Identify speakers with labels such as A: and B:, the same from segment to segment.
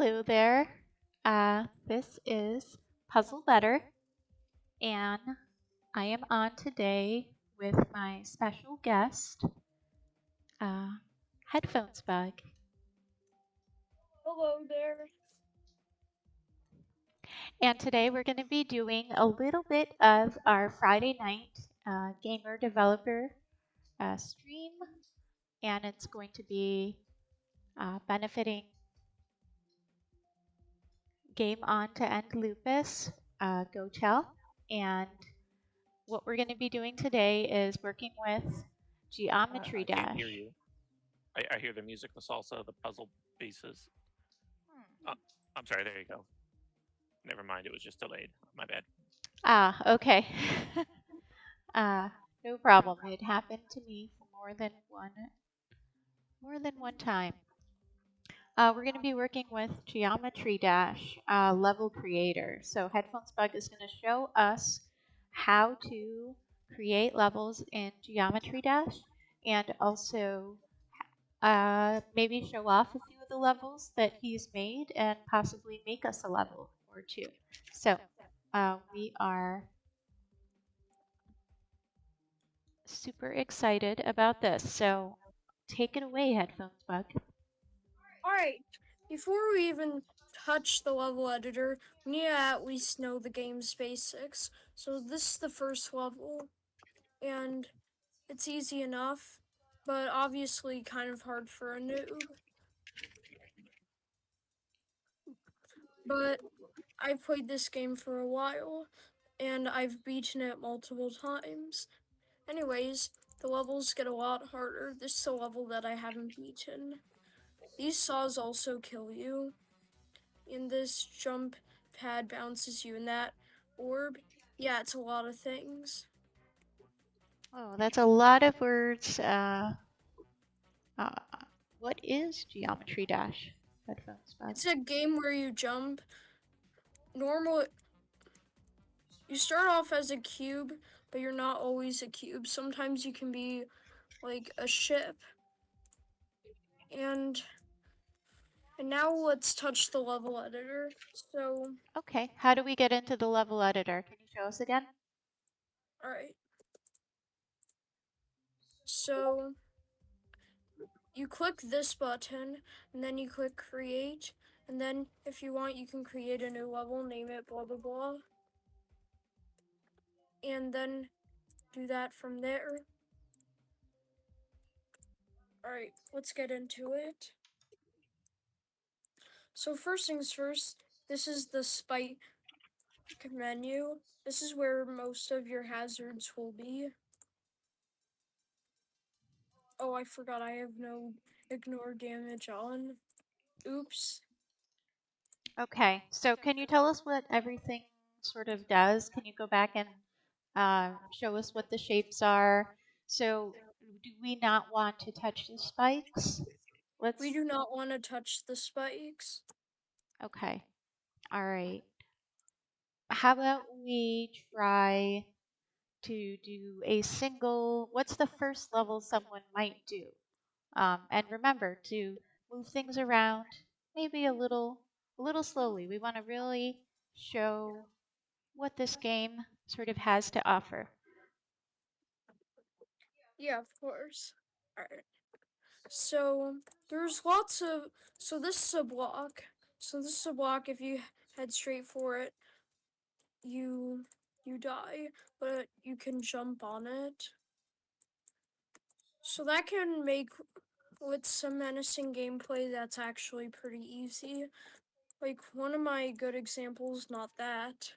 A: Hello there. This is Puzzle Letter, and I am on today with my special guest, uh, Headphones Bug.
B: Hello there.
A: And today we're going to be doing a little bit of our Friday night gamer developer stream, and it's going to be benefiting Game On to End Lupus, GOTEL, and what we're going to be doing today is working with Geometry
C: I can't hear
A: Dash.
C: you. I hear the music, the salsa, the puzzle pieces. I'm sorry, there you go. Never mind, it was just delayed. My bad.
A: Okay. uh, no problem. It happened to me more than one time. We're going to be working with Geometry Dash Level Creator. So Headphones Bug is going to show us how to create levels in Geometry Dash and also maybe show off a few of the levels that he's made and possibly make us a level or two. So we are super excited about this. So take it away, Headphones Bug.
B: Alright, before we even touch the level editor, we need to at least know the game's basics. So this is the first level, and it's easy enough, but obviously kind of hard for a noob. But I've played this game for a while, and I've beaten it multiple times. Anyways, the levels get a lot harder. This is a level that I haven't beaten. These saws also kill you. In this jump pad bounces you in that orb. Yeah, it's a lot of things.
A: Oh, that's a lot of words. Uh, what is Geometry Dash? Headphones Bug.
B: It's a game where you jump. Normal, you start off as a cube, but you're not always a cube. Sometimes you can be like a ship. And now let's touch the level editor. So,
A: Okay, how do we get into the level editor? Can you show us again?
B: all right. So, you click this button, and then you click create, and then if you want, you can create a new level, name it blah blah blah, and then do that from there. Alright, let's get into it. So first things first, this is the spike menu. This is where most of your hazards will be. Oh, I forgot I have no ignore damage on. Oops.
A: Okay, so can you tell us what everything sort of does? Can you go back and show us what the shapes are? So, do we not want to touch the spikes?
B: We do not want to touch the spikes.
A: Okay, all right. How about we try to do a single, what's the first level someone might do? And remember to move things around, maybe a little slowly. We want to really show what this game sort of has to offer.
B: Yeah, of course. Alright. So there's lots of this is a block. So this is a block. If you head straight for it, you die, but you can jump on it. So that can make, with some menacing gameplay, that's actually pretty easy. Like, one of my good examples, not that,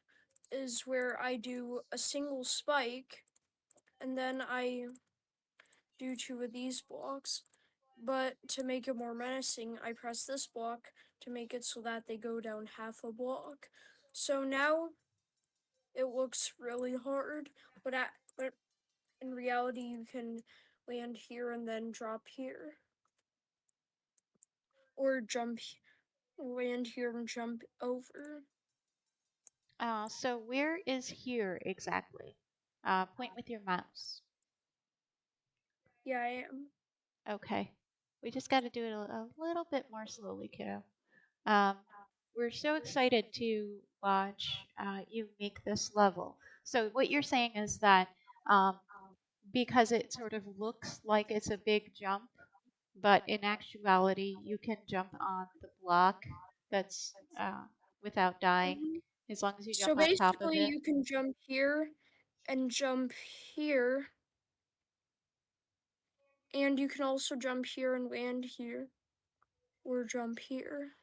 B: is where I do a single spike, and then I do two of these blocks. But to make it more menacing, I press this block to make it so that they go down half a block. So now it looks really hard, but in reality, you can land here and then drop here. Or land here and jump over.
A: So where is here exactly? Point with your mouse.
B: Yeah, I am.
A: Okay. We just got to do it a little bit more slowly, kiddo. Um, we're so excited to watch you make this level. So what you're saying is that um, because it sort of looks like it's a big jump, but in actuality, you can jump on the block that's without dying
B: Mhm.
A: as long as you
B: So
A: jump on top of
B: basically,
A: it.
B: you can jump here and jump here, and you can also jump here and land here, or jump here.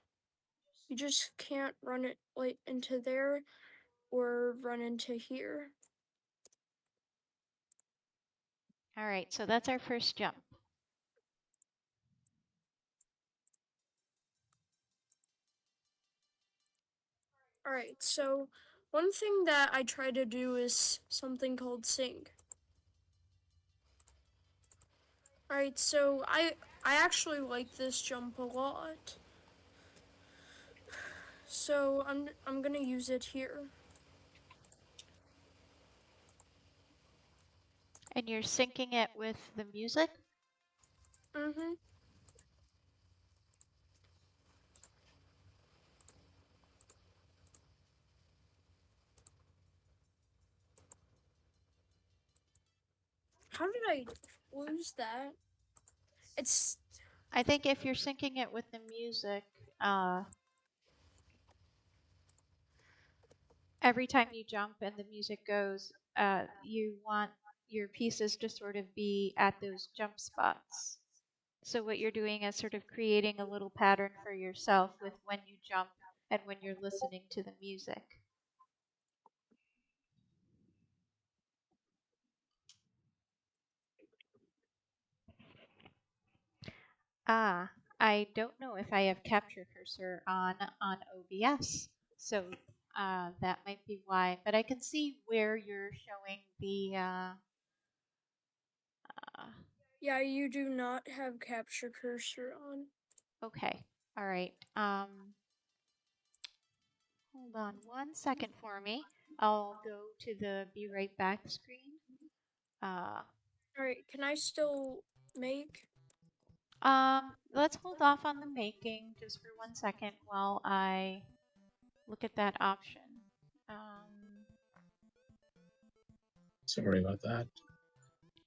B: You just can't run it like into there or run into here.
A: All right, so that's our first jump.
B: Alright, so one thing that I try to do is something called sync. Alright, so I actually like this jump a lot. So I'm gonna use it here.
A: And you're syncing it with the music?
B: Mm-hmm. How did I lose that? It's
A: I think if you're syncing it with the music, every time you jump and the music goes, you want your pieces to sort of be at those jump spots. So what you're doing is sort of creating a little pattern for yourself with when you jump and when you're listening to the music. Ah, I don't know if I have capture cursor on OBS, so that might be why. But I can see where you're showing the.
B: yeah, you do not have capture cursor on.
A: Okay, all right. Hold on 1 second for me. I'll go to the be right back screen.
B: Alright, can I still make?
A: Let's hold off on the making just for 1 second while I look at that option. Um,
D: Sorry about that.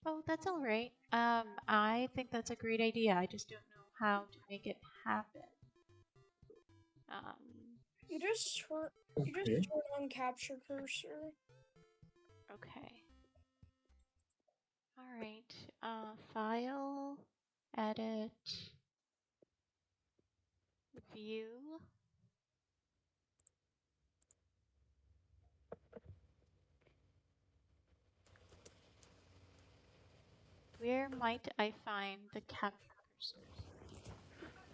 A: oh, that's all right. I think that's a great idea. I just don't know how to make it happen. Um,
B: You just turn
D: Okay.
B: on capture cursor.
A: okay. All right. File, edit, view. Where might I find the capture cursors?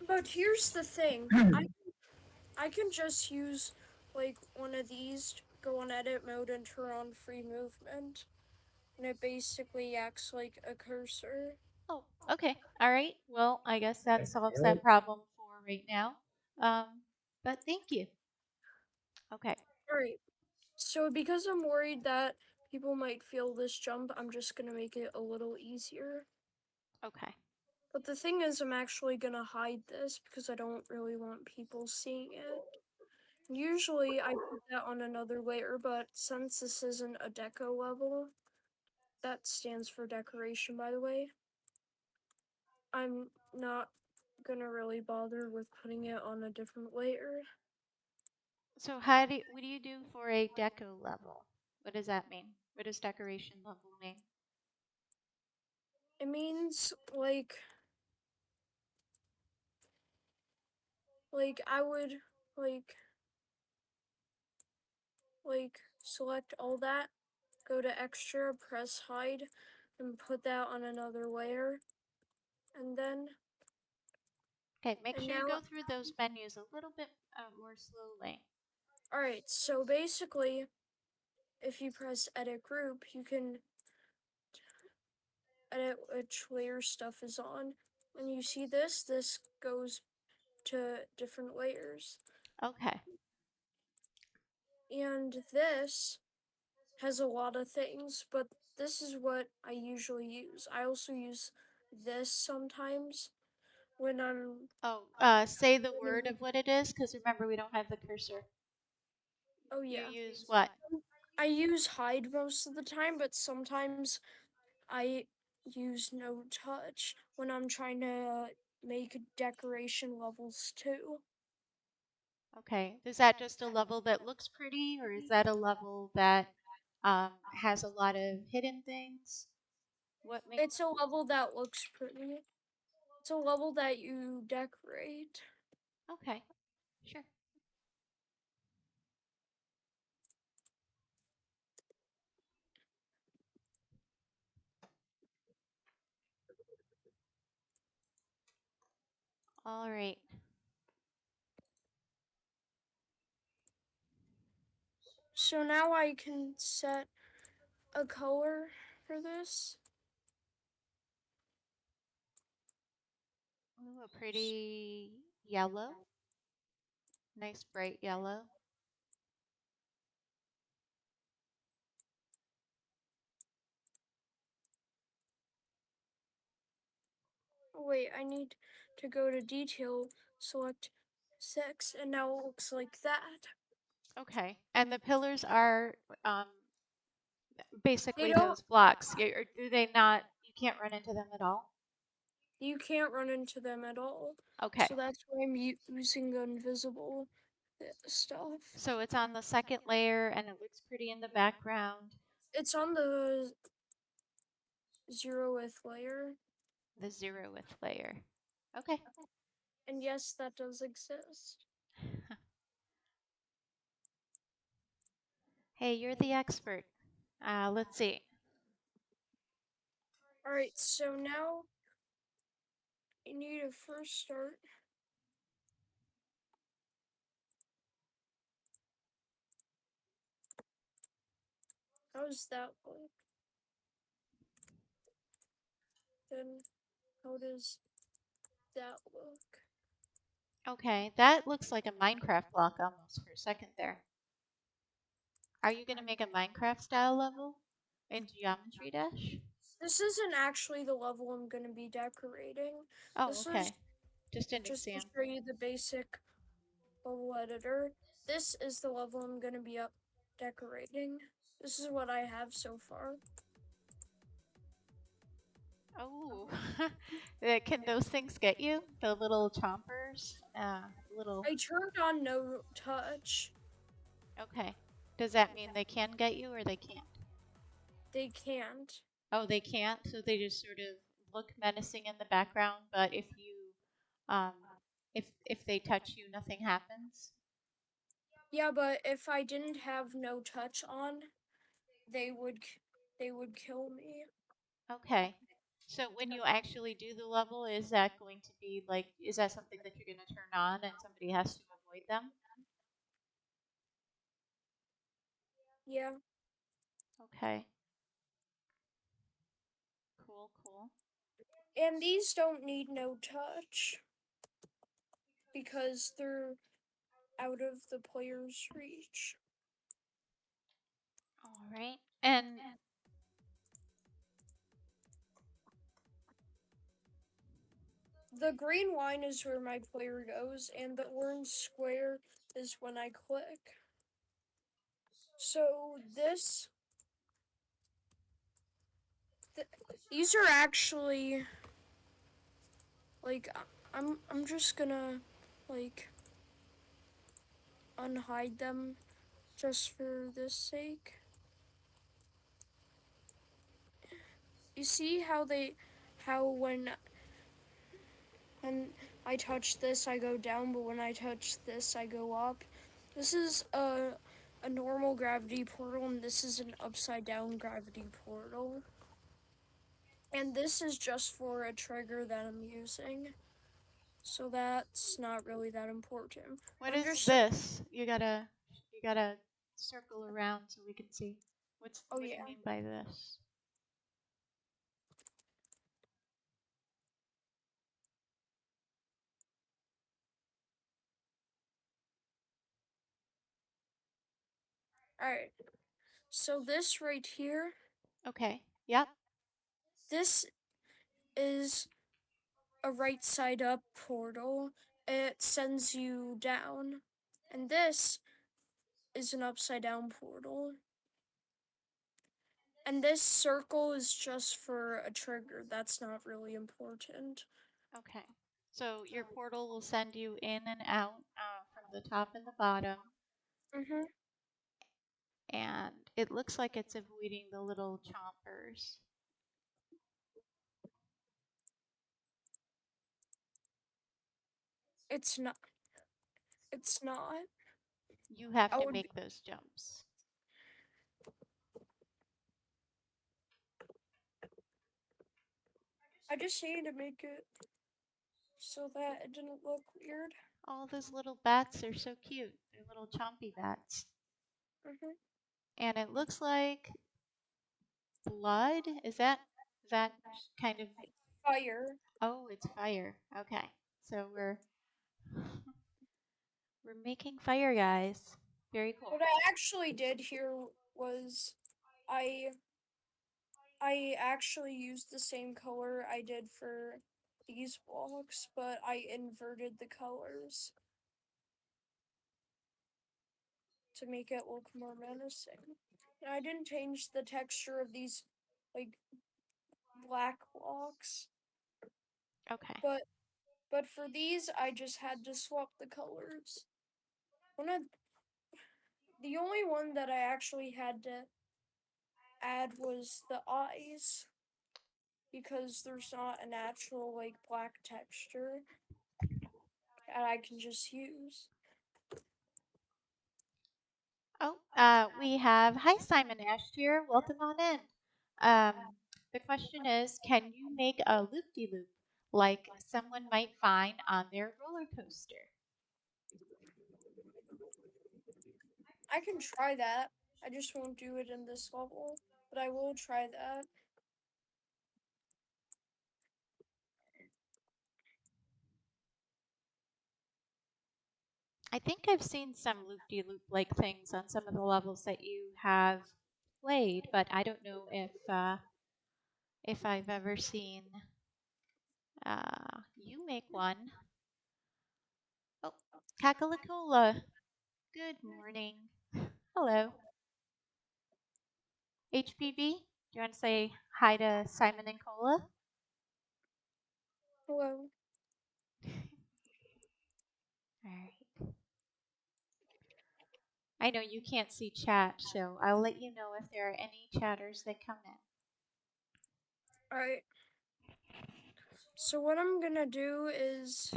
B: But here's the thing. I can just use like one of these, go on edit mode and turn on free movement. And it basically acts like a cursor.
A: Oh, okay. All right. Well, I guess that solves
D: Alright.
A: that problem for right now. But thank you. Okay.
B: Alright. So because I'm worried that people might feel this jump, I'm just gonna make it a little easier.
A: Okay.
B: But the thing is, I'm actually gonna hide this because I don't really want people seeing it. Usually I put that on another layer, but since this isn't a deco level, that stands for decoration by the way, I'm not gonna really bother with putting it on a different layer.
A: So what do you do for a deco level? What does that mean? What does decoration level mean?
B: It means like I would like select all that, go to extra, press hide, and put that on another layer. And then
A: Okay, make
B: and
A: sure you
B: now
A: go through those menus a little bit more slowly.
B: alright, so basically if you press edit group, you can edit which layer stuff is on. When you see this goes to different layers.
A: Okay.
B: And this has a lot of things, but this is what I usually use. I also use this sometimes, when I'm.
A: Oh, say the word of what it is, because remember we don't have the cursor.
B: Oh
A: You
B: yeah.
A: use what?
B: I use hide most of the time, but sometimes I use no touch when I'm trying to make decoration levels too.
A: Okay. Is that just a level that looks pretty, or is that a level that has a lot of hidden things? What makes?
B: It's a level that looks pretty. It's a level that you decorate.
A: Okay, sure. All right.
B: So now I can set a color for this.
A: Ooh, a pretty yellow. Nice bright yellow.
B: Oh, wait, I need to go to detail, select 6, and now it looks like that.
A: Okay. And the pillars are um,
B: They
A: basically
B: don't,
A: those blocks. Or do they not? You can't run into them at all?
B: you can't run into them at all.
A: Okay.
B: So that's why I'm using the invisible stuff.
A: So it's on the second layer and it looks pretty in the background.
B: It's on the 0th layer.
A: The 0th layer. Okay.
B: And yes, that does exist.
A: Hey, you're the expert. Let's see.
B: Alright, so now I need to first start. How does that look? Then how does that look?
A: Okay, that looks like a Minecraft block almost for a second there. Are you going to make a Minecraft style level in Geometry Dash?
B: This isn't actually the level I'm going to be decorating.
A: Oh,
B: This is
A: okay. Just an
B: just to
A: example.
B: show you the basic level editor. This is the level I'm going to be up decorating. This is what I have so far.
A: Oh, can those things get you? The little chompers? Little.
B: I turned on no touch.
A: Okay. Does that mean they can get you or they can't?
B: They can't.
A: Oh, they can't, so they just sort of look menacing in the background, but um, if they touch you, nothing happens.
B: Yeah, but if I didn't have no touch on, they would they would kill me.
A: Okay. So when you actually do the level, is that going to be like, is that something that you're going to turn on and somebody has to avoid them?
B: Yeah.
A: Okay. Cool, cool.
B: And these don't need no touch because they're out of the player's reach.
A: All right. And
B: the green line is where my player goes, and the orange square is when I click. So these are actually like I'm just gonna like unhide them just for this sake. You see how when I touch this I go down, but when I touch this I go up. This is a normal gravity portal, and this is an upside down gravity portal. And this is just for a trigger that I'm using. So that's not really that important.
A: what
B: I'm
A: is
B: just
A: this? You gotta circle around so we can see.
B: oh
A: What do you
B: yeah.
A: mean by this?
B: Alright. So this right here,
A: Okay. Yep.
B: this is a right side up portal, it sends you down. And this is an upside down portal. And this circle is just for a trigger. That's not really important.
A: Okay. So your portal will send you in and out from the top and the bottom.
B: Mm-hmm.
A: And it looks like it's avoiding the little chompers.
B: It's not. It's not.
A: You have
B: I
A: to
B: would.
A: make those jumps.
B: I just need to make it so that it didn't look weird.
A: All those little bats are so cute. They're little chompy bats.
B: Mm-hmm.
A: And it looks like blood. Is that kind of
B: Fire.
A: oh, it's fire. Okay. So we're making fire, guys. Very cool.
B: What I actually did here was I I actually used the same color I did for these blocks, but I inverted the colors to make it look more menacing. And I didn't change the texture of these like black blocks,
A: Okay.
B: but for these I just had to swap the colors. One of the only one that I actually had to add was the eyes because there's not a natural like black texture that I can just use.
A: Oh, we have hi Simon Ash here. Welcome on in. Um, the question is, can you make a loop-de-loop like someone might find on their roller coaster?
B: I can try that. I just won't do it in this level, but I will try that.
A: I think I've seen some loop-de-loop like things on some of the levels that you have played, but I don't know if I've ever seen you make one. Oh, Kakalakola. Good morning. Hello. HPV, do you want to say hi to Simon and Cola?
B: Hello.
A: All right. I know you can't see chat, so I'll let you know if there are any chatters that come in.
B: Alright. So what I'm gonna do is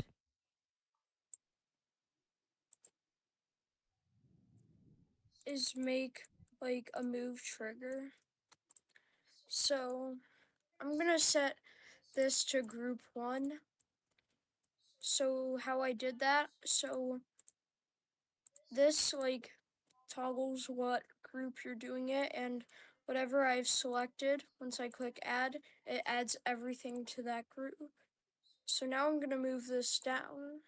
B: make like a move trigger. So I'm gonna set this to group 1. So how I did that, so this like toggles what group you're doing it, and whatever I've selected, once I click add, it adds everything to that group. So now I'm gonna move this down.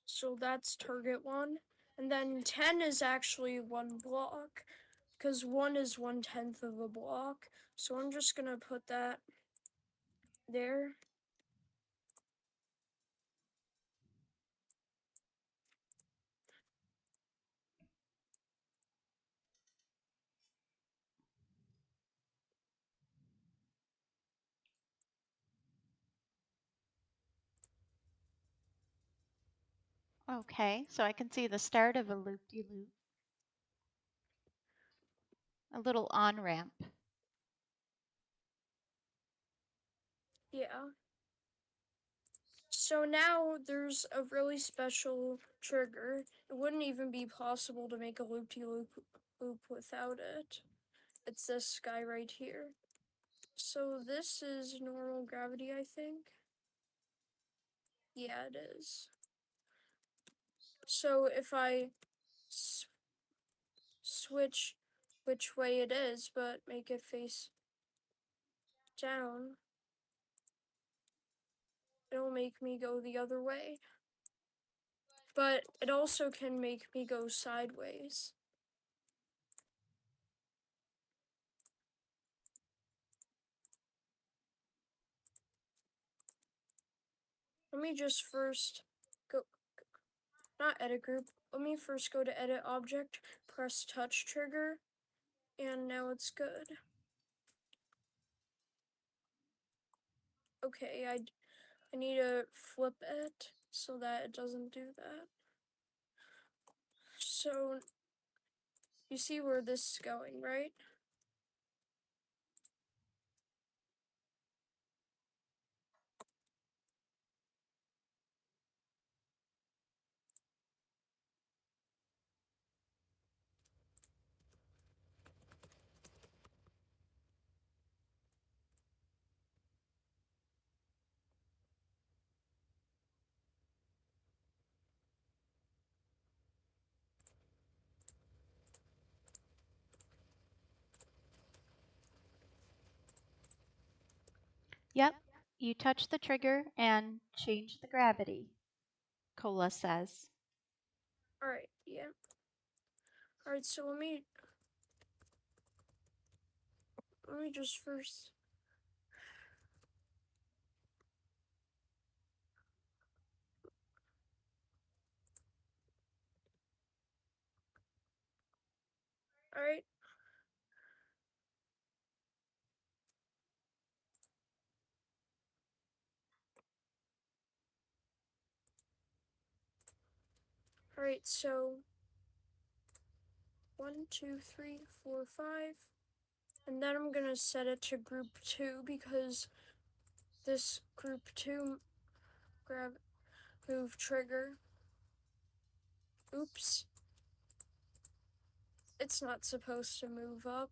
B: So that's target 1. And then 10 is actually one block, because 1 is 1/10 of a block. So I'm just gonna put that there.
A: Okay, so I can see the start of a loop-de-loop. A little on-ramp.
B: Yeah. So now there's a really special trigger. It wouldn't even be possible to make a loop without it. It's this guy right here. So this is normal gravity, I think. Yeah, it is. So if I switch which way it is, but make it face down, it'll make me go the other way. but it also can make me go sideways. Let me just first go, not edit group, let me first go to edit object, press touch trigger, and now it's good. Okay, I need to flip it so that it doesn't do that. So, you see where this is going, right?
A: Yep, you touch the trigger and change the gravity, Cola says.
B: Alright, yeah. Alright, so let me just first. Alright. Alright, so 1, 2, 3, 4, 5. And then I'm gonna set it to group 2 because this group 2 move trigger. Oops. It's not supposed to move up.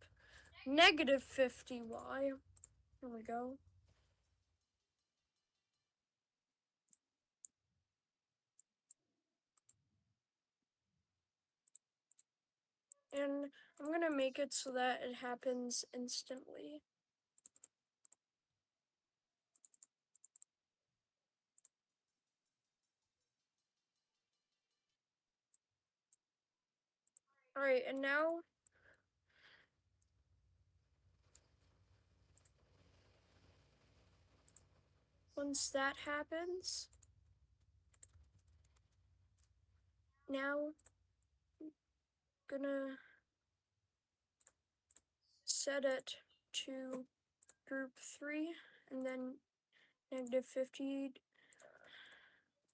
B: Negative 50y. There we go. And I'm gonna make it so that it happens instantly. Alright, and now once that happens, now I'm gonna set it to group 3 and then negative 50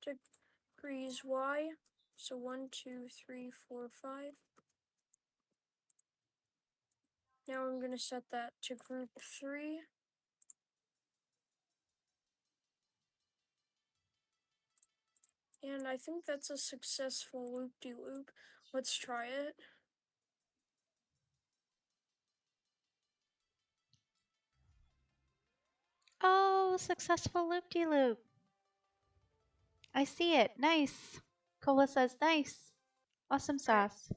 B: degrees y. So 1, 2, 3, 4, 5. Now I'm going to set that to group 3. And I think that's a successful loop-de-loop. Let's try it.
A: Oh, successful loop-de-loop. I see it. Nice. Cola says nice. Awesome sauce.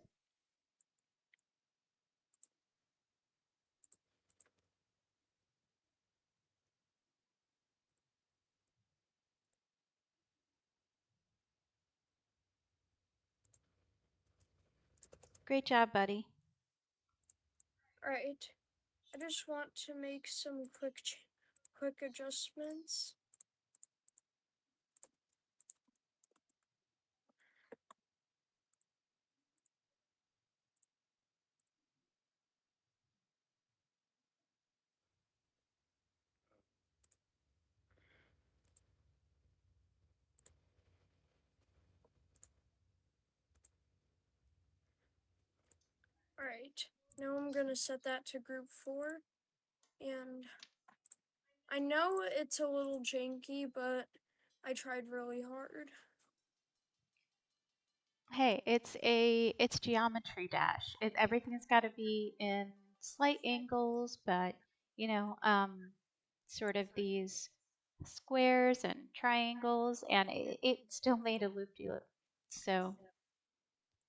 A: Great job, buddy.
B: Alright, I just want to make some quick adjustments. Alright, now I'm going to set that to group 4. And I know it's a little janky, but I tried really hard.
A: Hey, it's Geometry Dash. Everything's got to be in slight angles, but you know, sort of these squares and triangles, and it still made a loop-de-loop. So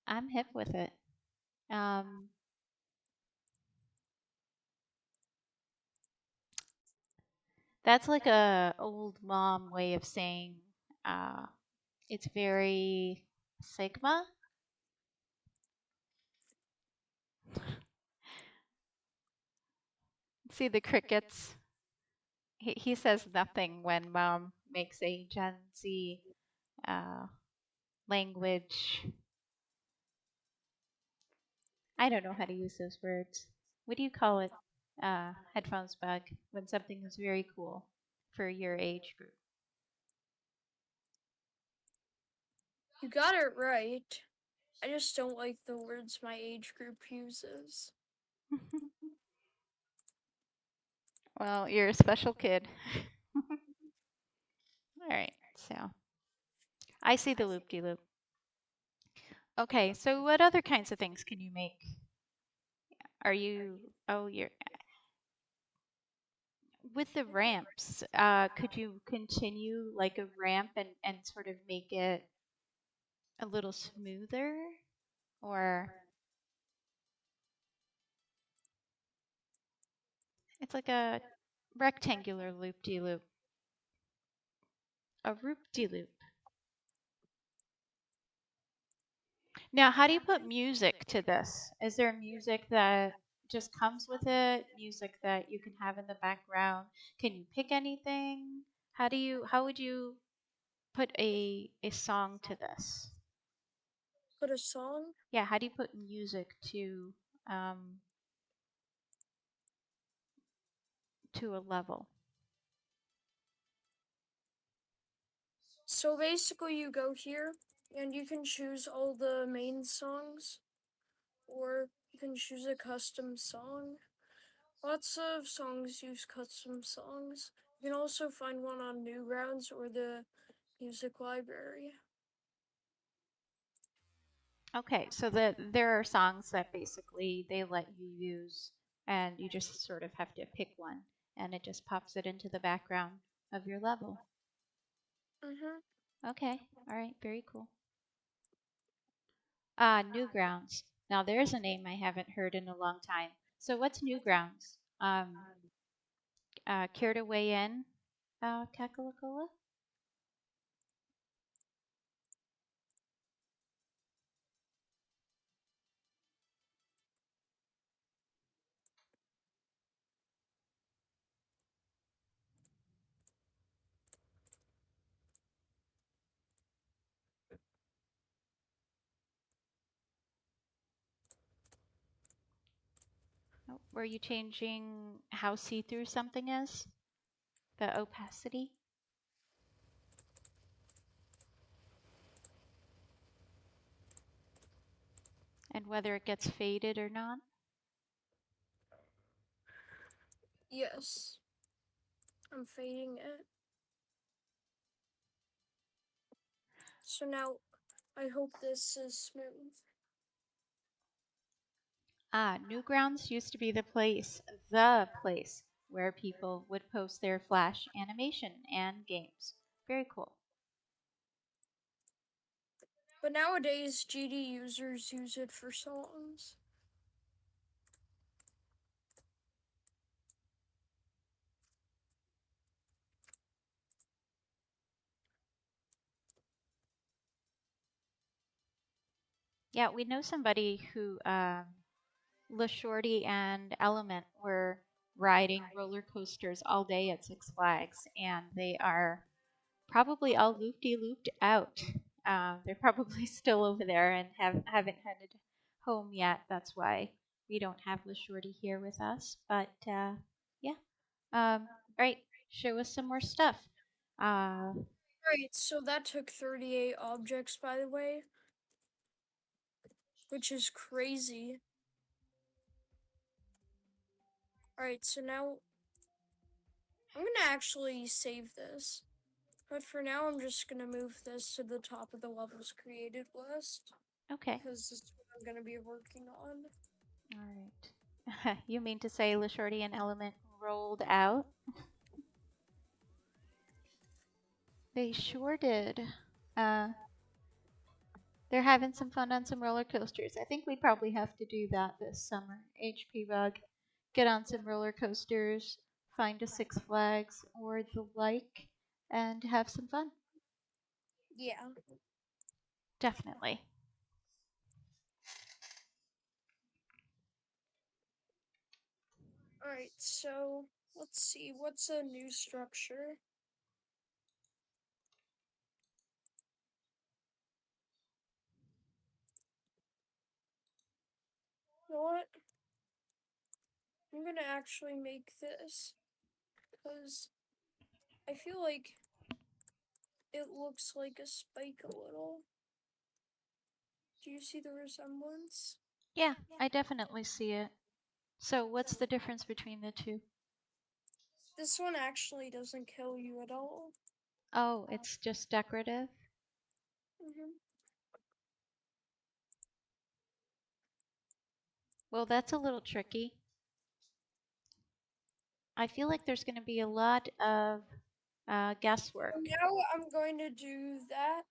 A: I'm hip with it. Um, that's like a old mom way of saying it's very Sigma? See the crickets? He says nothing when mom makes a Gen Z uh, language. I don't know how to use those words. What do you call it? Headphones bug when something is very cool for your age group.
B: You got it right. I just don't like the words my age group uses.
A: Well, you're a special kid. All right, so I see the loop-de-loop. Okay, so what other kinds of things can you make? Are you, oh, you're, with the ramps, could you continue like a ramp and sort of make it a little smoother? Or it's like a rectangular loop-de-loop. A loop-de-loop. Now, how do you put music to this? Is there music that just comes with it? Music that you can have in the background? Can you pick anything? How would you put a song to this?
B: Put a song?
A: Yeah, how do you put um, to a level?
B: So basically, you go here and you can choose all the main songs, or you can choose a custom song. Lots of songs use custom songs. You can also find one on Newgrounds or the music library.
A: Okay, so there are songs that basically they let you use, and you just sort of have to pick one, and it just pops it into the background of your level. Okay, all right, very cool. Newgrounds. Now there's a name I haven't heard in a long time. So what's Newgrounds? Care to weigh in, Kakalakola? Oh, were you changing how see-through something is? The opacity? And whether it gets faded or not?
B: Yes. I'm fading it. So now I hope this is smooth.
A: Newgrounds used to be the place where people would post their Flash animation and games. Very cool.
B: But nowadays, GD users use it for songs.
A: Yeah, we know somebody who LaShorty and Element were riding roller coasters all day at Six Flags, and they are probably all looped out. They're probably still over there and haven't headed home yet. That's why we don't have LaShorty here with us. But yeah, right. Show us some more stuff.
B: Right, so that took 38 objects, by the way, which is crazy. Alright, so now I'm gonna actually save this. But for now, I'm just gonna move this to the top of the levels created list.
A: Okay.
B: Because this is what I'm gonna be working on.
A: All right. You mean to say LaShorty and Element rolled out? They sure did. Uh, they're having some fun on some roller coasters. I think we probably have to do that this summer. HP Bug, get on some roller coasters, find a Six Flags or the like, and have some fun.
B: Yeah.
A: Definitely.
B: Alright, so let's see, what's a new structure? You know what? I'm gonna actually make this because I feel like it looks like a spike a little. Do you see the resemblance?
A: Yeah, I definitely see it. So what's the difference between the two?
B: This one actually doesn't kill you at all.
A: Oh, it's just decorative?
B: Mm-hmm.
A: Well, that's a little tricky. I feel like there's going to be a lot of guesswork.
B: So now I'm going to do that,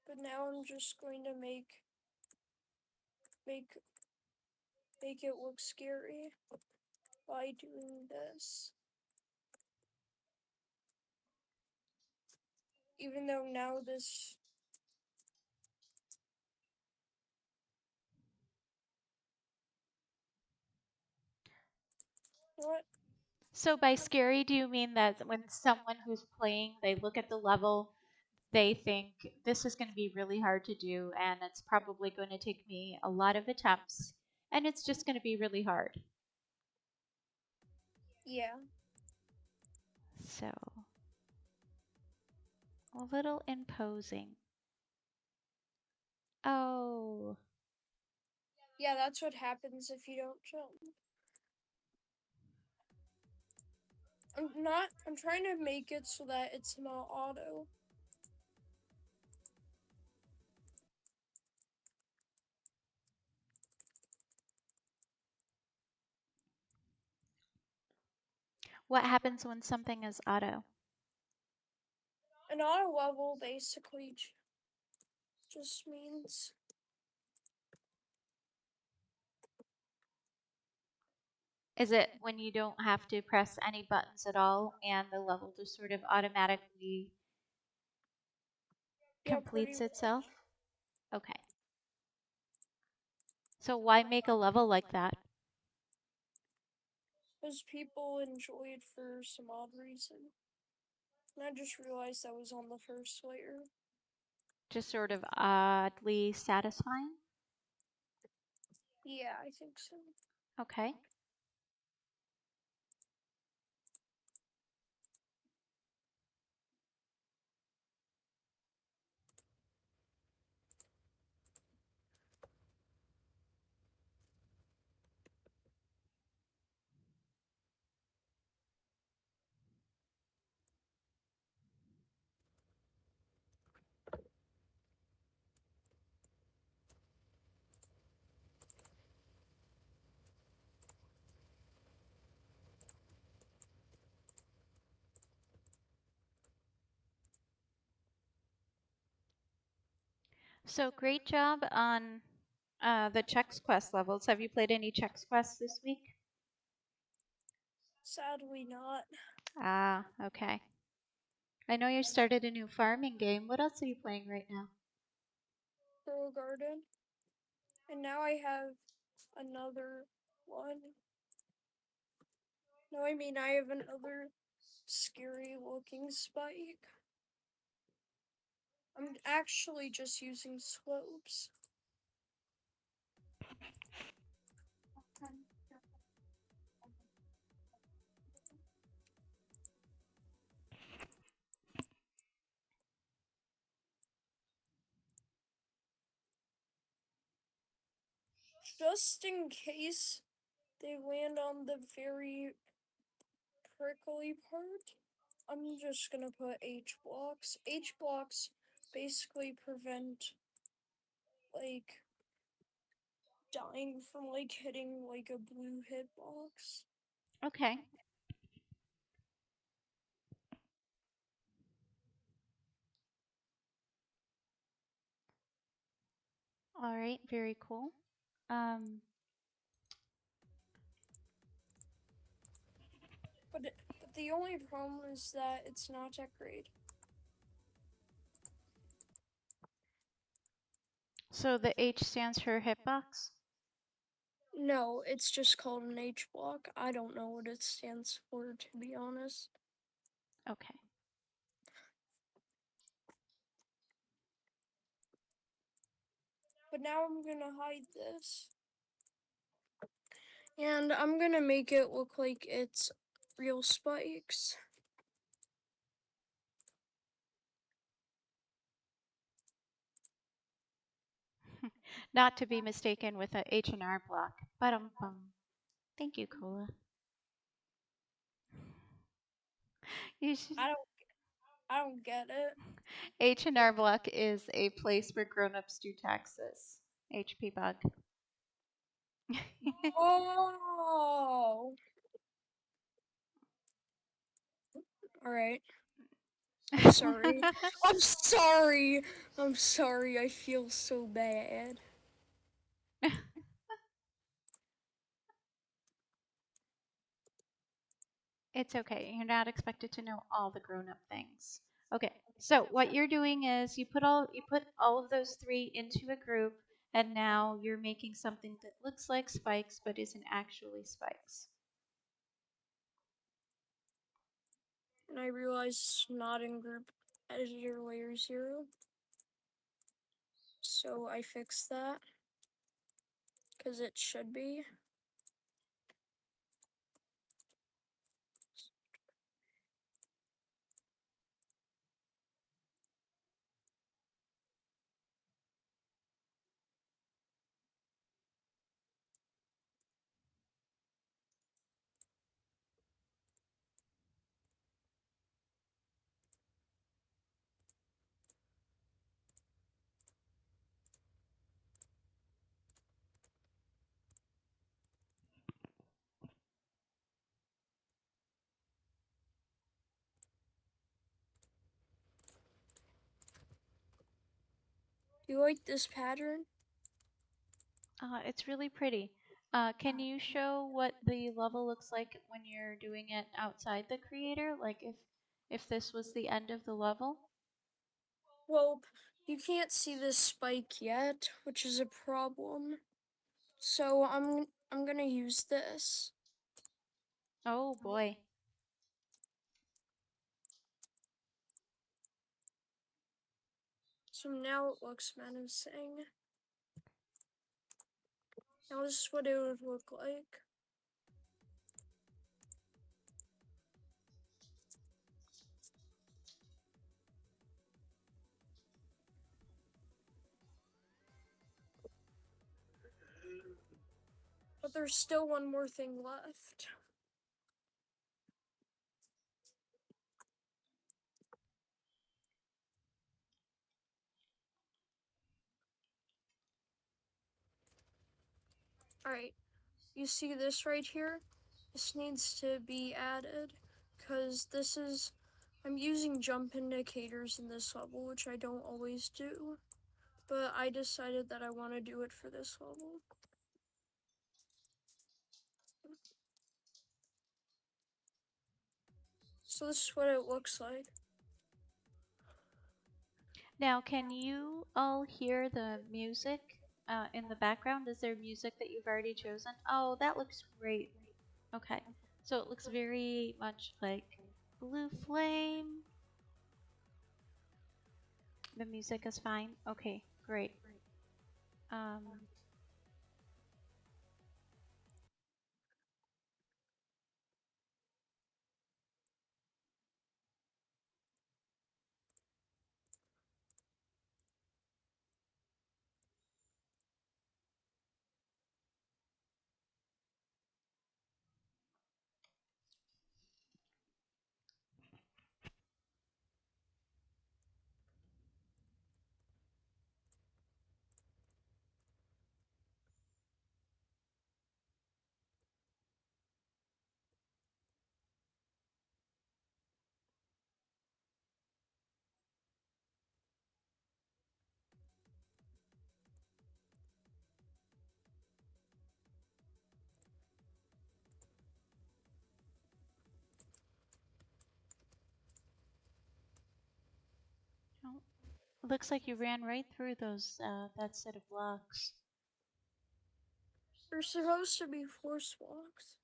B: but now I'm just going to make it look scary by doing this. Even though now this what?
A: So by scary, do you mean that when someone who's playing, they look at the level, they think this is going to be really hard to do and it's probably going to take me a lot of attempts and it's just going to be really hard.
B: Yeah.
A: So a little imposing. Oh,
B: Yeah, that's what happens if you don't jump. I'm trying to make it so that it's not auto.
A: what happens when something is auto?
B: An auto level basically just means
A: Is it when you don't have to press any buttons at all and the level just sort of automatically
B: yeah, pretty
A: completes
B: much.
A: itself? Okay. So why make a level like that?
B: Because people enjoy it for some odd reason. And I just realized that was on the first layer.
A: Just sort of oddly satisfying?
B: Yeah, I think so.
A: Okay. So great job on the Chex Quest levels. Have you played any Chex Quests this week?
B: Sadly not.
A: Ah, okay. I know you started a new farming game. What else are you playing right now?
B: Grow a garden. And now I have another one. No, I mean I have another scary looking spike. I'm actually just using slopes. Just in case they land on the very prickly part, I'm just gonna put H blocks. H blocks basically prevent like dying from like hitting like a blue hitbox.
A: Okay. All right, very cool. Um,
B: But the only problem is that it's not decorated.
A: So the H stands for hitbox?
B: No, it's just called an H block. I don't know what it stands for, to be honest.
A: Okay.
B: But now I'm gonna hide this. And I'm gonna make it look like it's real spikes.
A: Not to be mistaken with a H&R block. Ba-dum-bum. Thank you, Cola. You should.
B: I don't get it.
A: H&R block is a place where grown-ups do taxes. HP bug.
B: Oh. All right. I'm sorry. I'm sorry. I'm sorry. I feel so bad.
A: It's okay. You're not expected to know all the grown-up things. Okay. So what you're doing is you put all of those three into a group, and now you're making something that looks like spikes but isn't actually spikes.
B: And I realized it's not in group editor layer 0. So I fixed that. Because it should be. Do you like this pattern?
A: It's really pretty. Can you show what the level looks like when you're doing it outside the creator? Like if this was the end of the level?
B: Well, you can't see this spike yet, which is a problem. So I'm gonna use this.
A: Oh boy.
B: So now it looks menacing. Now this is what it would look like. But there's still one more thing left. Alright, you see this right here? This needs to be added because I'm using jump indicators in this level, which I don't always do. But I decided that I want to do it for this level. So this is what it looks like.
A: Now, can you all hear the music in the background? Is there music that you've already chosen? Oh, that looks great. Okay, so it looks very much like Blue Flame. The music is fine. Okay, great. Um, looks like you ran right through those that set of blocks.
B: There's supposed to be force blocks.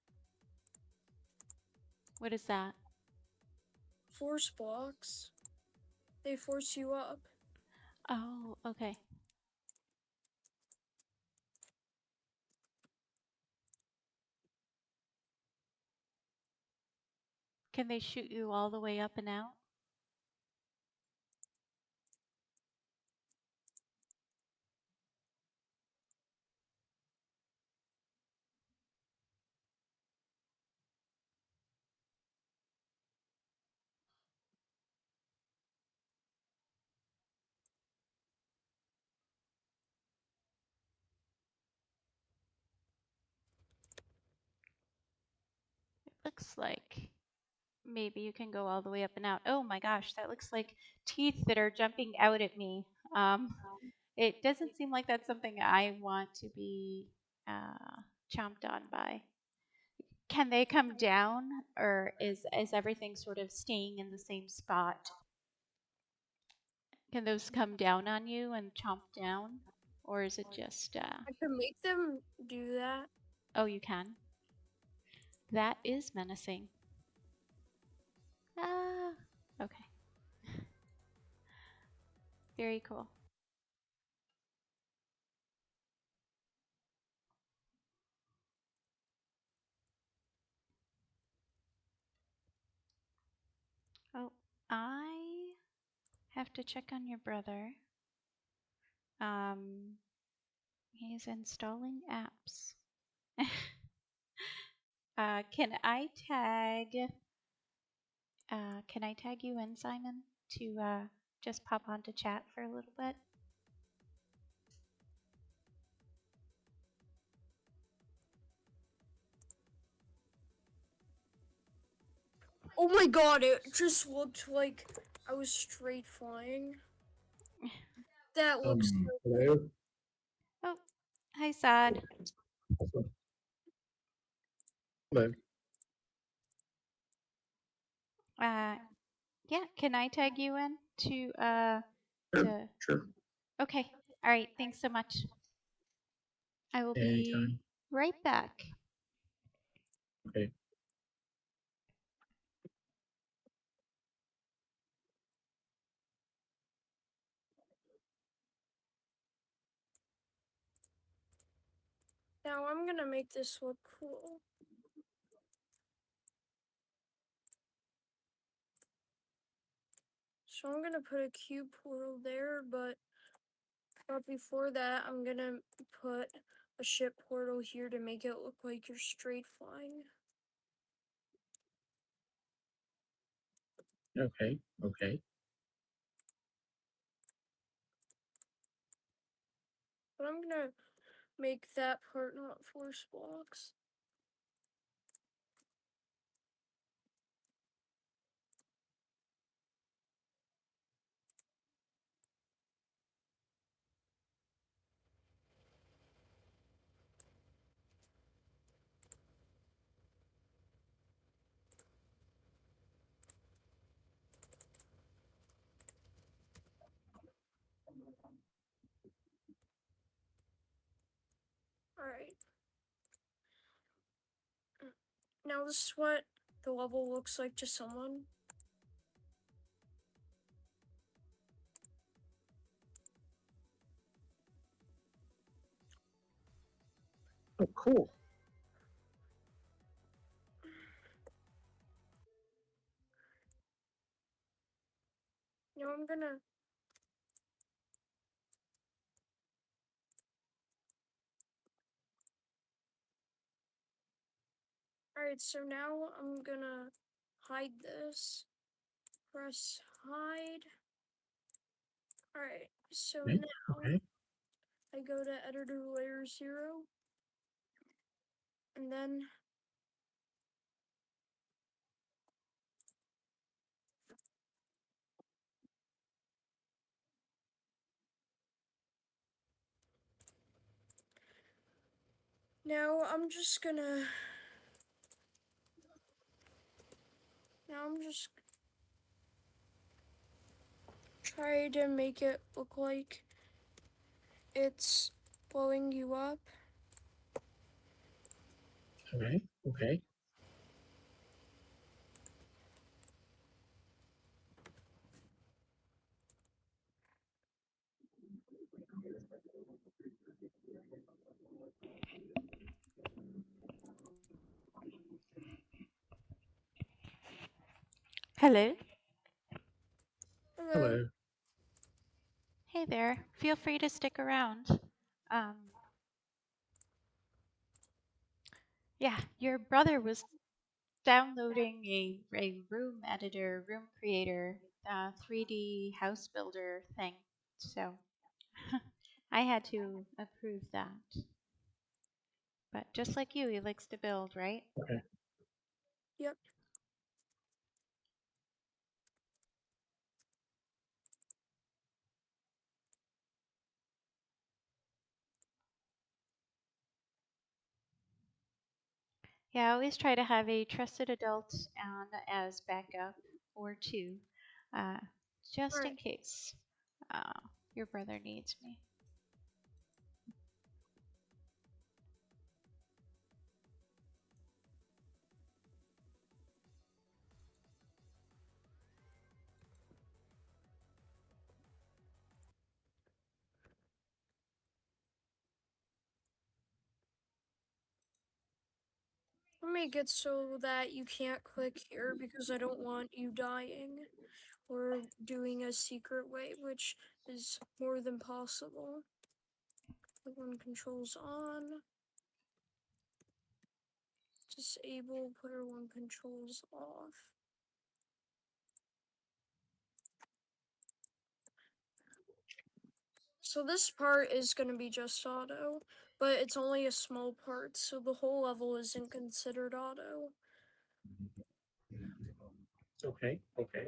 A: What is that?
B: Force blocks. They force you up.
A: Oh, okay. Can they shoot you all the way up and out? It looks like maybe you can go all the way up and out. Oh my gosh, that looks like teeth that are jumping out at me. It doesn't seem like that's something I want to be chomped on by. Can they come down, or is everything sort of staying in the same spot? Can those come down on you and chomp down, or is it just?
B: I can make them do that.
A: Oh, you can. That is menacing. Ah, okay. Very cool. Oh, I have to check on your brother. He's installing apps. Can I tag? Can I tag you in, Simon, to just pop onto chat for a little bit?
B: Oh my god, it just looked like I was straight flying. That looks
D: Hello?
A: Oh, hi, Sad.
D: Hello.
A: Yeah, can I tag you in to
D: Sure, sure.
A: Okay. All right. Thanks so much. I will be
D: Anytime.
A: right back.
D: Okay.
B: Now I'm gonna make this look cool. So I'm gonna put a cube portal there, but before that, I'm gonna put a ship portal here to make it look like you're straight flying.
D: Okay. Okay.
B: But I'm gonna make that part not force blocks. Alright. Now this is what the level looks like to someone.
D: Oh, cool.
B: Now I'm gonna Alright, so now I'm gonna hide this. Press hide. Alright, so
D: Okay.
B: now
D: Okay.
B: I go to editor layer 0 and then now I'm just gonna now I'm just try to make it look like it's blowing you up.
D: Okay. Okay.
A: Hello.
B: Hello.
D: Hello.
A: Hey there. Feel free to stick around. Um, yeah, your brother was downloading a room editor, room creator, 3D house builder thing. So I had to approve that. But just like you, he likes to build, right?
D: Okay.
B: Yep.
A: Yeah, I always try to have a trusted adult on as backup or two, uh, just in
B: Alright.
A: case uh, your brother needs me.
B: Let me make it so that you can't click here because I don't want you dying or doing a secret way, which is more than possible. When controls on, disable player one controls off. So this part is going to be just auto, but it's only a small part, so the whole level isn't considered auto.
D: Okay. Okay.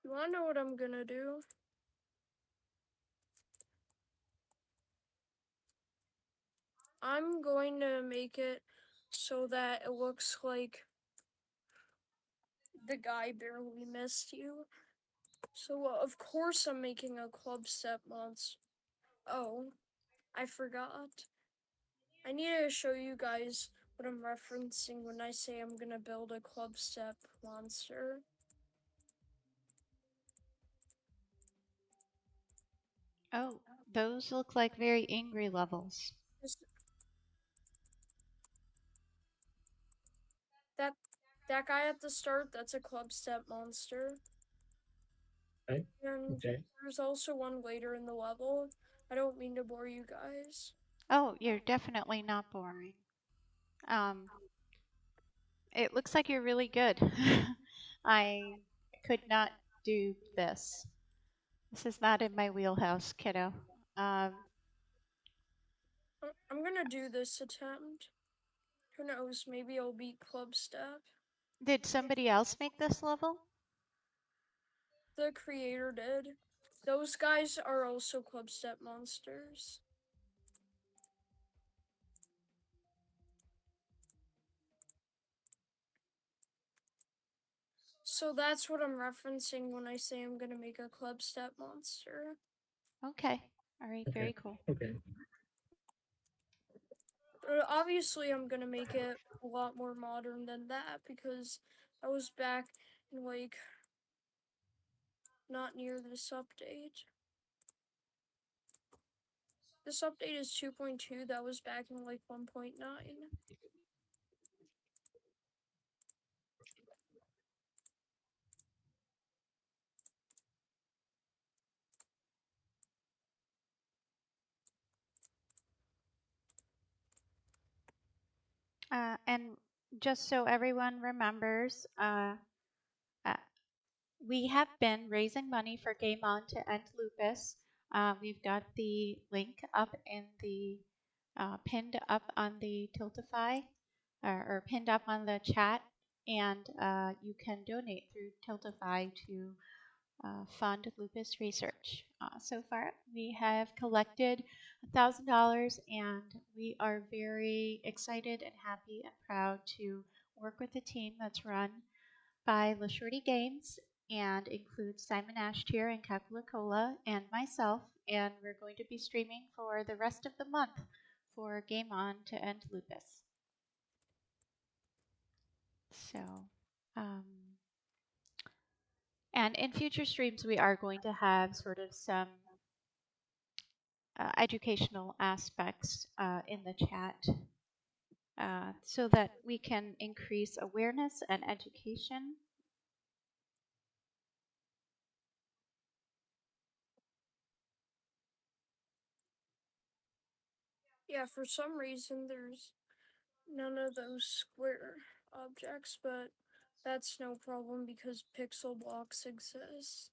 B: You want to know what I'm going to do? I'm going to make it so that it looks like the guy barely missed you. So, of course, I'm making a club step monster. Oh, I forgot. I need to show you guys what I'm referencing when I say I'm gonna build a club step monster.
A: Oh, those look like very angry levels.
B: Just that that guy at the start, that's a club step monster.
D: Okay.
B: And
D: Okay.
B: there's also one later in the level. I don't mean to bore you guys.
A: Oh, you're definitely not boring. Um, it looks like you're really good. I could not do this. This is not in my wheelhouse, kiddo. Um,
B: I'm gonna do this attempt. Who knows, maybe I'll beat club step.
A: did somebody else make this level?
B: The creator did. Those guys are also club step monsters. So that's what I'm referencing when I say I'm gonna make a club step monster.
A: Okay. All right,
D: Okay.
A: very cool.
D: Okay.
B: Obviously, I'm gonna make it a lot more modern than that because I was back in like not near this update. This update is 2.2, that was back in like 1.9.
A: And just so everyone remembers, uh, we have been raising money for Game On to end lupus. We've got the link up in the pinned up on the Tiltify or pinned up on the chat, and you can donate through Tiltify to fund lupus research. So far, we have collected $1,000, and we are very excited and happy and proud to work with a team that's run by La Shorty Games and includes Simon Ashtier and Kakula and myself. And we're going to be streaming for the rest of the month for Game On to end lupus. So, um, and in future streams, we are going to have sort of some educational aspects in the chat so that we can increase awareness and education.
B: Yeah, for some reason there's none of those square objects, but that's no problem because pixel blocks exist.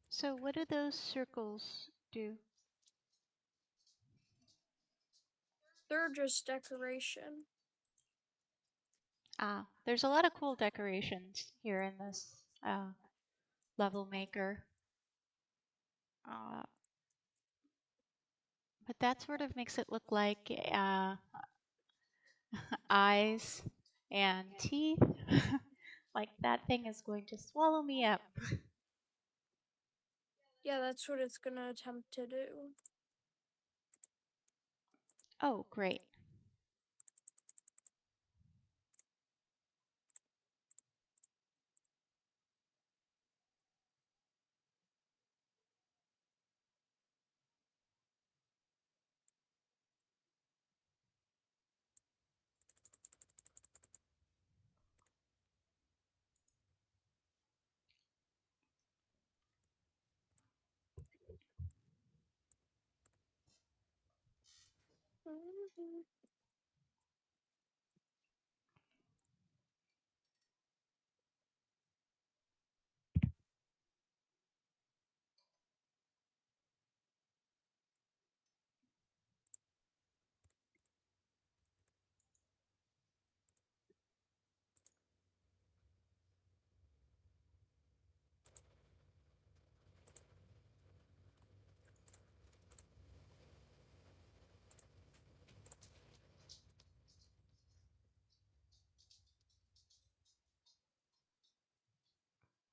A: So what do those circles do?
B: They're just decoration.
A: There's a lot of cool decorations here in this level maker. But that sort of makes it look like eyes and teeth. Like that thing is going to swallow me up.
B: Yeah, that's what it's gonna attempt to do.
A: Oh, great.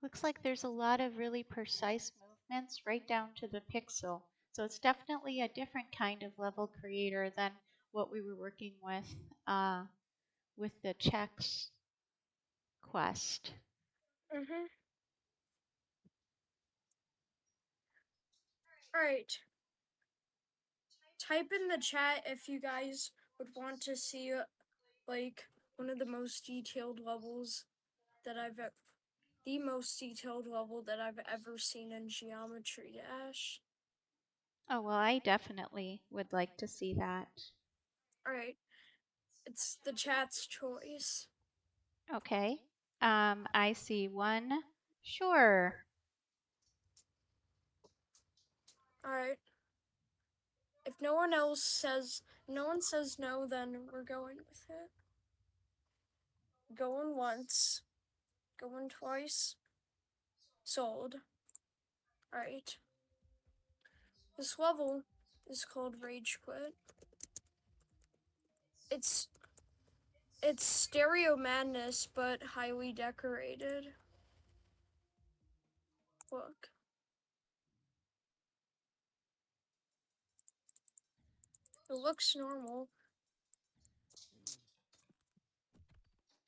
A: Looks like there's a lot of really precise movements right down to the pixel. So it's definitely a different kind of level creator than what we were working with the checks quest.
B: Alright. Type in the chat if you guys would want to see like one of the most detailed levels that the most detailed level that I've ever seen in Geometry Dash.
A: Oh, well, I definitely would like to see that.
B: Alright. It's the chat's choice.
A: Okay. I see one. Sure.
B: Alright. If no one says no, then we're going with it. Going once. Going twice. Sold. Alright. This level is called Rage Quit. It's stereo madness, but highly decorated. Look. It looks normal.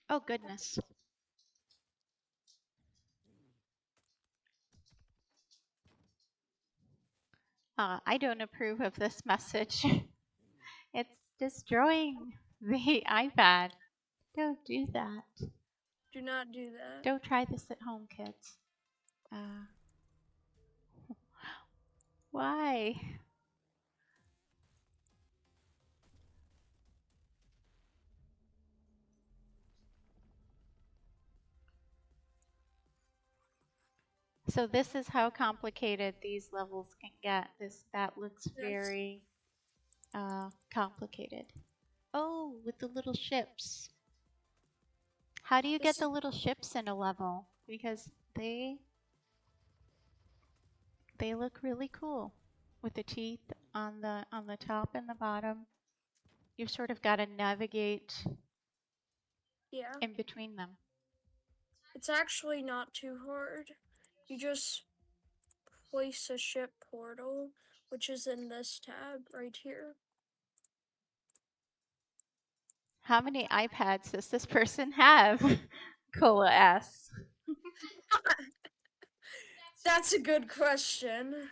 A: Oh, goodness. I don't approve of this message. It's destroying the iPad. Don't do that.
B: Do not do that.
A: Don't try this at home, kids. Why? So this is how complicated these levels can get. That looks very complicated. Oh, with the little ships. How do you get the little ships in a level? Because they look really cool with the teeth on the top and the bottom. You've sort of got to navigate in between them.
B: It's actually not too hard. You just place a ship portal, which is in this tab right here.
A: How many iPads does this person have? Cola asks.
B: That's a good question.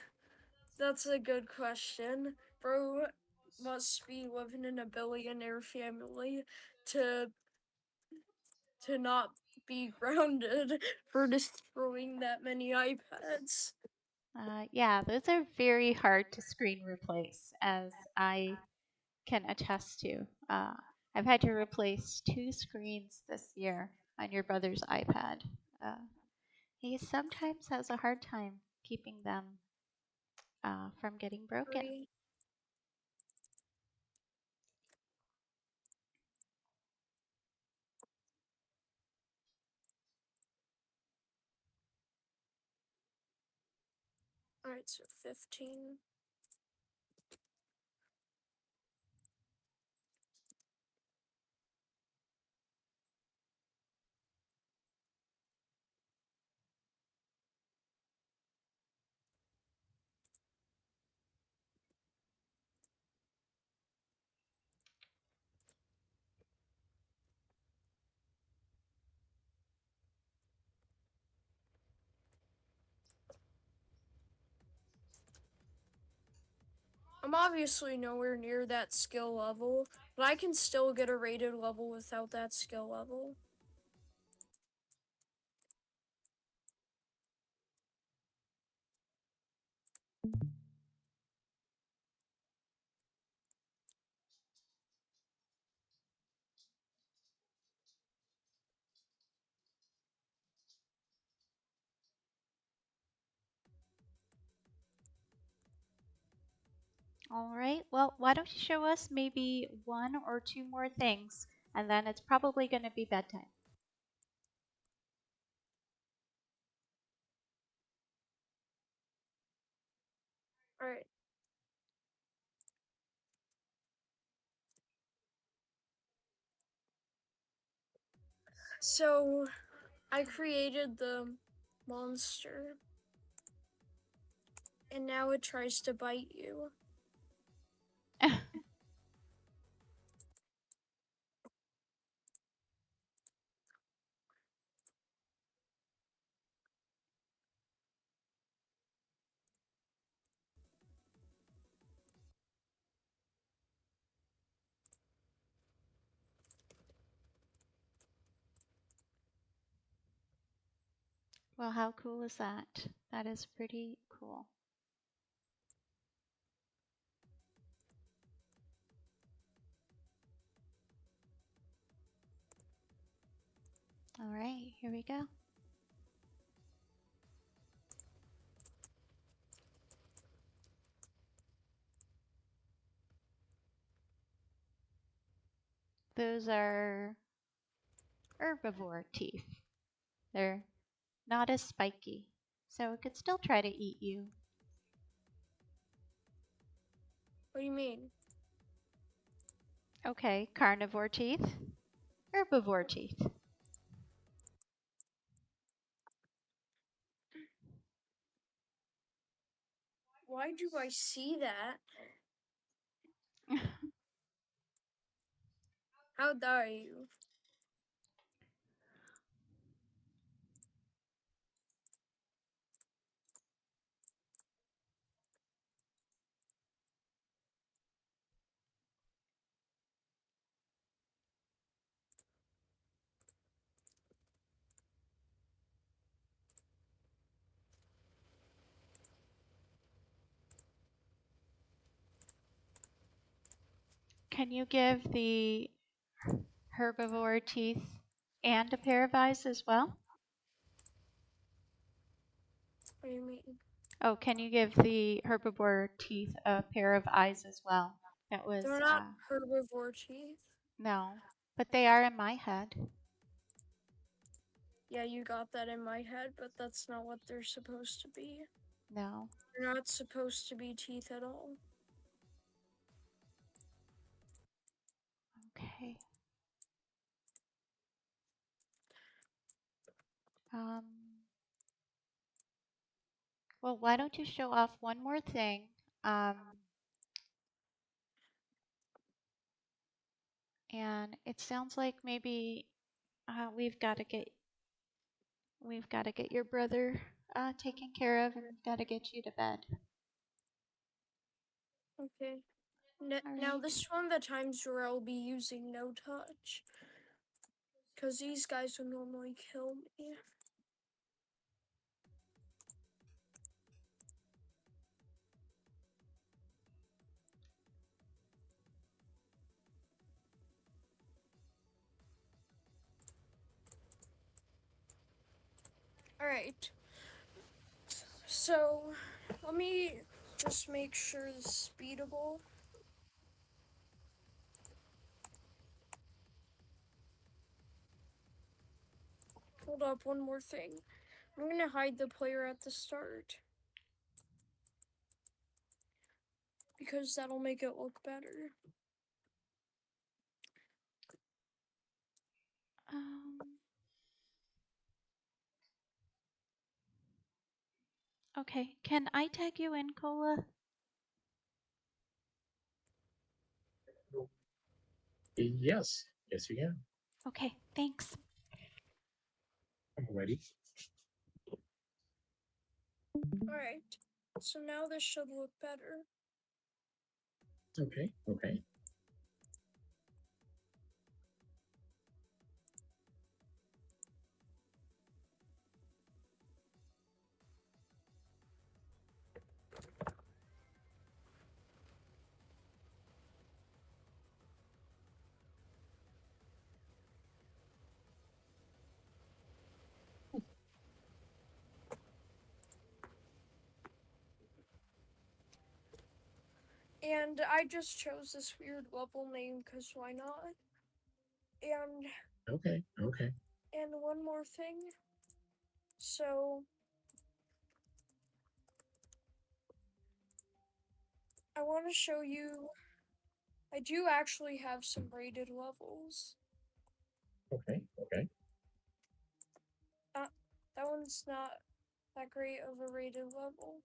B: That's a good question. Bro must be living in a billionaire family to not be grounded for destroying that many iPads.
A: Yeah, those are very hard to screen replace, as I can attest to. I've had to replace 2 screens this year on your brother's iPad. He sometimes has a hard time keeping them from getting broken.
B: Alright, so 15. I'm obviously nowhere near that skill level, but I can still get a rated level without that skill level.
A: All right, well, why don't you show us maybe 1 or 2 more things, and then it's probably going to be bedtime.
B: Alright. So, I created the monster, and now it tries to bite you.
A: Well, how cool is that? That is pretty cool. All right, here we go. Those are herbivore teeth. They're not as spiky, so it could still try to eat you.
B: What do you mean?
A: Okay, carnivore teeth, herbivore teeth.
B: Why do I see that? How dare you?
A: Can you give the herbivore teeth and a pair of eyes as well?
B: What do you mean?
A: Oh, can you give the herbivore teeth a pair of eyes as well? That was,
B: They're not herbivore teeth.
A: no, but they are in my head.
B: Yeah, you got that in my head, but that's not what they're supposed to be.
A: No.
B: They're not supposed to be teeth at all.
A: Okay. Well, why don't you show off one more thing? And it sounds like maybe we've got to get your brother taken care of, and we've got to get you to bed.
B: Okay.
A: All
B: Now
A: right.
B: this is one of the times where I'll be using no touch. Because these guys would normally kill me. Alright. So, let me just make sure this is beatable. Hold up, one more thing. I'm gonna hide the player at the start. Because that'll make it look better.
A: Okay. Can I tag you in, Cola?
D: Yes. Yes, you can.
A: Okay. Thanks.
D: I'm ready.
B: Alright. So now this should look better.
D: Okay. Okay.
B: And I just chose this weird level name because why not? And
D: Okay. Okay.
B: and one more thing. So I want to show you. I do actually have some rated levels.
D: Okay. Okay.
B: That one's not that great of a rated level,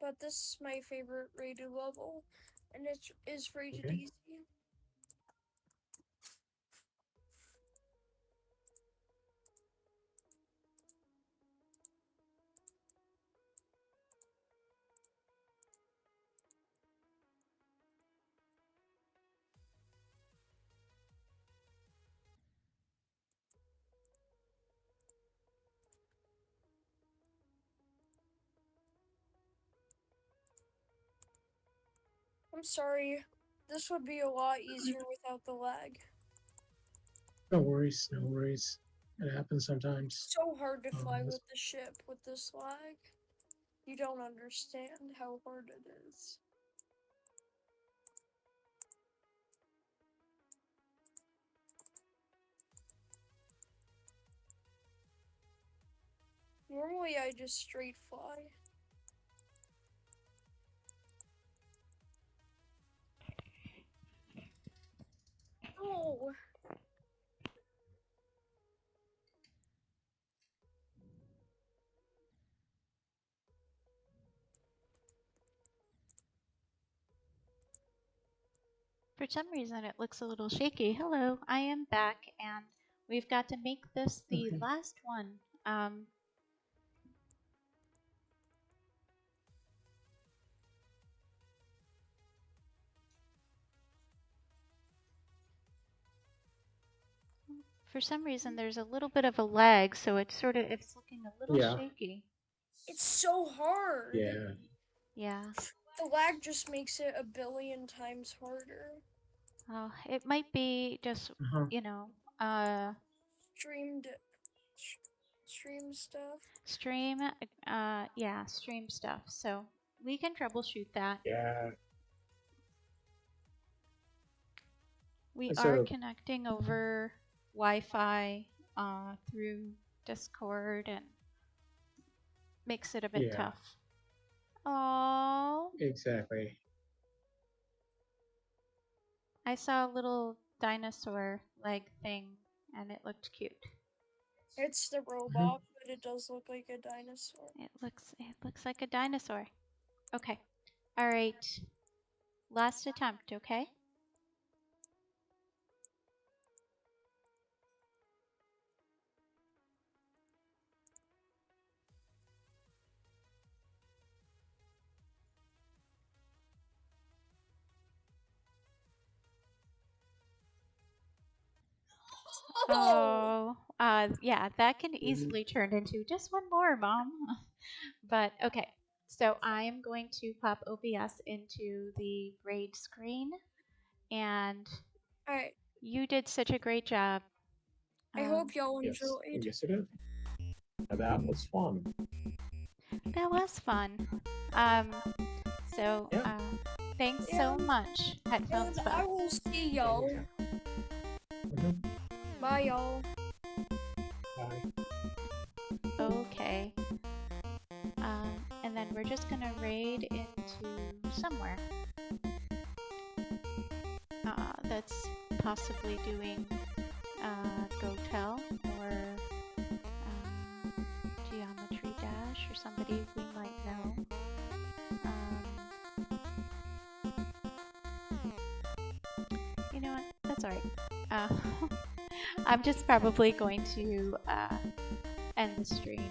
B: but this is my favorite rated level, and it is rated
D: Okay.
B: easy. I'm sorry. This would be a lot easier without the lag.
D: No worries, no worries. It happens sometimes.
B: So hard to fly
D: This-
B: with the ship with this lag. You don't understand how hard it is. Normally I just straight fly. Oh,
A: For some reason, it looks a little shaky. Hello, I am back, and we've got to make this the
D: Okay.
A: last one. For some reason, there's a little bit of a lag, so it's looking a little
D: Yeah.
A: shaky.
B: it's so hard.
D: Yeah.
A: Yeah.
B: The lag just makes it a billion times harder.
A: It might be just,
D: Uh-huh.
A: you know,
B: Streamed stream stuff.
A: stream, stream stuff. So we can troubleshoot that.
D: Yeah.
A: We
D: It's
A: are
D: a-
A: connecting over Wi-Fi through Discord, and makes it a bit
D: Yeah.
A: tough. Oh,
D: Exactly.
A: I saw a little dinosaur leg thing, and it looked cute.
B: It's the robot, but it does look like a dinosaur.
A: It looks like a dinosaur. Okay. All right. Last attempt, okay? Oh, yeah, that can easily turn into just one more, Mom. But okay, so I am going to pop OBS into the grade screen, and
B: Alright,
A: you did such a great job.
B: I hope y'all
D: Yes.
B: enjoyed.
D: Yes, it is. That was fun.
A: That was fun. So
D: Yeah.
A: thanks so
B: And-
A: much, Headphones
B: And I
A: Bug.
B: will see y'all.
D: Mhm.
B: Bye, y'all.
D: Bye.
A: Okay. And then we're just gonna raid into somewhere. That's possibly doing GOTEL or Geometry Dash or somebody we might know. You know what? That's alright. I'm just probably going to end the stream.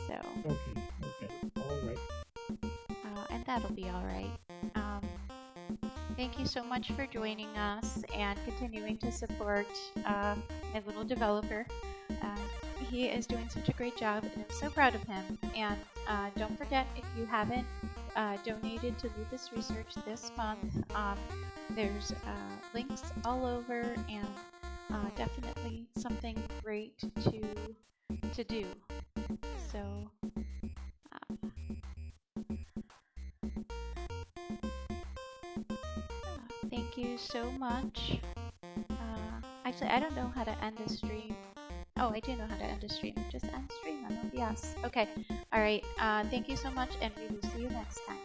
A: So,
D: Okay. All right.
A: and that'll be alright. Thank you so much for joining us and continuing to support my little developer. He is doing such a great job, and I'm so proud of him. And don't forget, if you haven't donated to Lupus Research this month, there's links all over, and definitely something great to do. So. Thank you so much. Actually, I don't know how to end a stream. Oh, I do know how to end a stream. Just end stream on OBS. Okay. All right. Thank you so much, and we will see you next time.